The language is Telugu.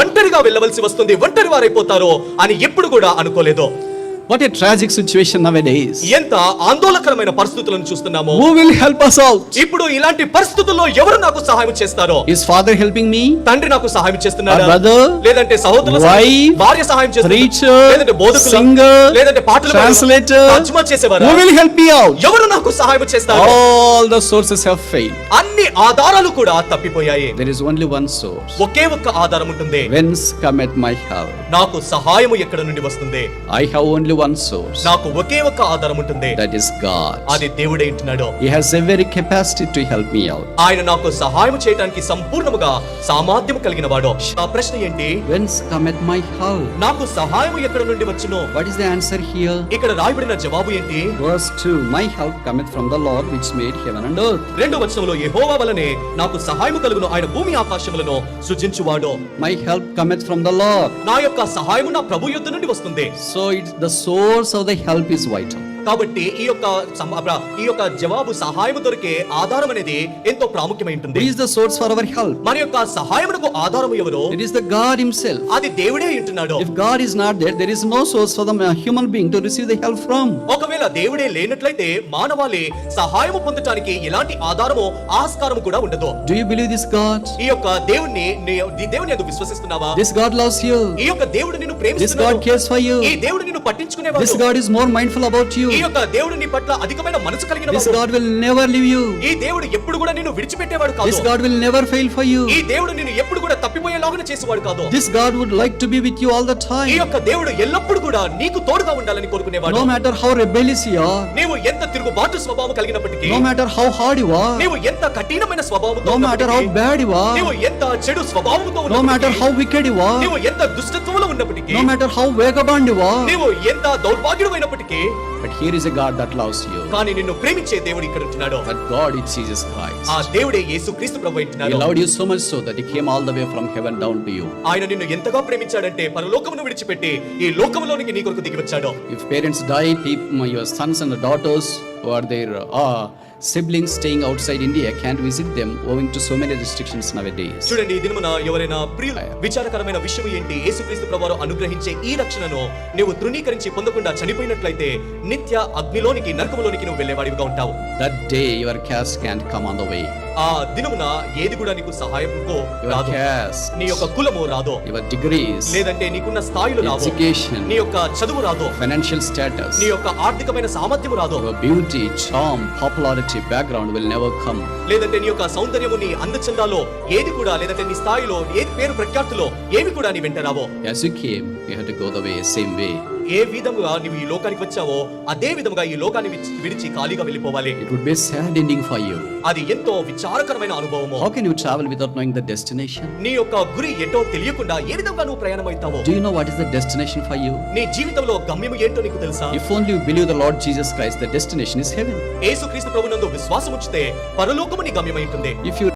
ఒంటరిగా వెళ్ళవలసి వస్తుంది, ఒంటరి వారైపోతారో అని ఎప్పుడు కూడా అనుకోలేదు. What a tragic situation nowadays. ఎంత ఆందోళనకరమైన పరిస్థితులను చూస్తున్నాము. Who will help us out? ఇప్పుడు ఇలాంటి పరిస్థితుల్లో ఎవరు నాకు సహాయం చేస్తారో? Is father helping me? తండ్రి నాకు సహాయం చేస్తున్నాడా? Brother? లేదంటే సహోదరులు, Wife? భార్య సహాయం చేస్తున్నారా? Preacher? లేదంటే బోధకులు, Singer? లేదంటే పాటలు Translator? తర్జుమా చేసేవారా? Who will help me out? ఎవరు నాకు సహాయం చేస్తారు? All the sources have failed. అన్ని ఆధారాలు కూడా తప్పిపోయాయి. There is only one source. ఒకే ఒక్క ఆధారం ఉంటుంది. Whence cometh my help? నాకు సహాయం ఎక్కడ నుండి వస్తుంది? I have only one source. నాకు ఒకే ఒక్క ఆధారం ఉంటుంది. That is God. అది దేవుడే ఉంటున్నాడు. He has every capacity to help me out. ఆయన నాకు సహాయం చేయడానికి సంపూర్ణముగా సామర్థ్యం కలిగిన వాడు. ఆ ప్రశ్న ఏంటి? Whence cometh my help? నాకు సహాయం ఎక్కడ నుండి వచ్చును? What is the answer here? ఇక్కడ రాయబడిన జవాబు ఏంటి? Verse 2. My help cometh from the Lord which made heaven and earth. 2వ వచనంలో యెహోవా వలనే నాకు సహాయం కలుగును, ఆయన భూమి ఆకాశములను సృజించువాడు. My help cometh from the Lord. నా యొక్క సహాయము నా ప్రభు యొద్ద నుండి వస్తుంది. So it's the source of the help is vital. కాబట్టి ఈ యొక్క జవాబు సహాయం దొరికే ఆధారం అనేది ఎంతో ప్రాముఖ్యమై ఉంటుంది. Who is the source for our help? మన యొక్క సహాయమునకు ఆధారము ఎవరు? It is the God himself. అది దేవుడే ఉంటున్నాడు. If God is not there, there is no source for the human being to receive the help from. ఒకవేళ దేవుడే లేనట్లయితే మానవాళి సహాయము పొందటానికి ఎలాంటి ఆధారము ఆస్కారము కూడా ఉండదు. Do you believe this God? ఈ యొక్క దేవుణ్ణి ఎందుకు విశ్వసిస్తున్నావా? This God loves you. ఈ యొక్క దేవుడు నిన్ను This ప్రేమిస్తున్నాడు. God cares for you. ఈ దేవుడు నిన్ను పట్టించుకునేవాడు. This God is more mindful about you. ఈ యొక్క దేవుడు నీ పట్ల అధికమైన మనసు కలిగిన This వాడు. God will never leave you. ఈ దేవుడు ఎప్పుడు కూడా నిన్ను విడిచిపెట్టేవాడు This కాదు. God will never fail for you. ఈ దేవుడు నిన్ను ఎప్పుడు కూడా తప్పిపోయేలాగా చేసేవాడు కాదు. This God would like to be with you all the ఈ time. యొక్క దేవుడు ఎల్లప్పుడూ కూడా నీకు తోడుగా ఉండాలని కోరుకునేవాడు. No matter how rebellious you are, నీవు ఎంత తిరుగుబాటు స్వభావం కలిగినప్పటికీ, no matter how hard you are, నీవు ఎంత కఠినమైన స్వభావంతో no matter how ఉన్నప్పటికీ, bad you are, నీవు ఎంత చెడు స్వభావంతో no matter ఉన్నప్పటికీ, how wicked you are, నీవు ఎంత దుష్టత్వంలో ఉన్నప్పటికీ, no matter how vagabond you are, నీవు ఎంత దౌర్భాగ్యుడైనప్పటికీ, but here is a God that loves you. కానీ నిన్ను ప్రేమించే దేవుడు ఇక్కడ ఉంటున్నాడు. That God is Jesus Christ. ఆ దేవుడే యేసుక్రీస్తు ప్రభువు He ఉంటున్నాడు. loved you so much so that he came all the way from heaven down to you. ఆయన నిన్ను ఎంతగా ప్రేమించాడంటే పరలోకమును విడిచిపెట్టి ఈ లోకములోనికి నీ కొరకు దిగి వచ్చాడు. If parents die, your sons and daughters who are their siblings staying outside India can't visit them owing to so many restrictions nowadays. చూడండి, ఈ దినమున ఎవరైనా ప్రియులు విచారకరమైన విషయం ఏంటి? యేసుక్రీస్తు ప్రభువు అనుగ్రహించే ఈ రక్షణను నీవు తృణీకరించి పొందకుండా చనిపోయినట్లయితే నిత్య అగ్నిలోనికి నరకములోనికి నువ్వు వెళ్ళేవాడివిగా ఉంటావు. That day your caste can't come on the way. ఆ దినమున ఏది కూడా నీకు సహాయముకో Your రాదు. caste, నీ యొక్క కులము రాదు, your degrees, లేదంటే నీకున్న స్థాయిలు రాదు, education, నీ యొక్క చదువు రాదు, financial status, నీ యొక్క ఆర్థికమైన సామర్థ్యము రాదు, your beauty, charm, popularity, background will never come. లేదంటే నీ యొక్క సౌందర్యము, నీ అందచందాలో ఏది కూడా, లేదంటే నీ స్థాయిలో ఏది పేరు ప్రఖ్యాతులో ఏవి కూడా నీ వెంట రావో. As you came, you had to go the way, same way. ఏ విధముగా నీవు ఈ లోకానికి వచ్చావో అదే విధముగా ఈ లోకాన్ని విడిచి ఖాళీగా వెళ్ళిపోవాలి. It would be a sad ending for you. అది ఎంతో విచారకరమైన అనుభవము. How can you travel without knowing the destination? నీ యొక్క గురి ఏంటో తెలియకుండా ఏ విధంగా నువ్వు ప్రయాణం అవుతావో? Do you know what is the destination for you? నీ జీవితంలో గమ్యము ఏంటో నీకు తెలుసా? If only you believe the Lord Jesus Christ, the destination is heaven. యేసుక్రీస్తు ప్రభువునందు విశ్వాసం ఉంచితే పరలోకము నీ గమ్యమై ఉంటుంది. If you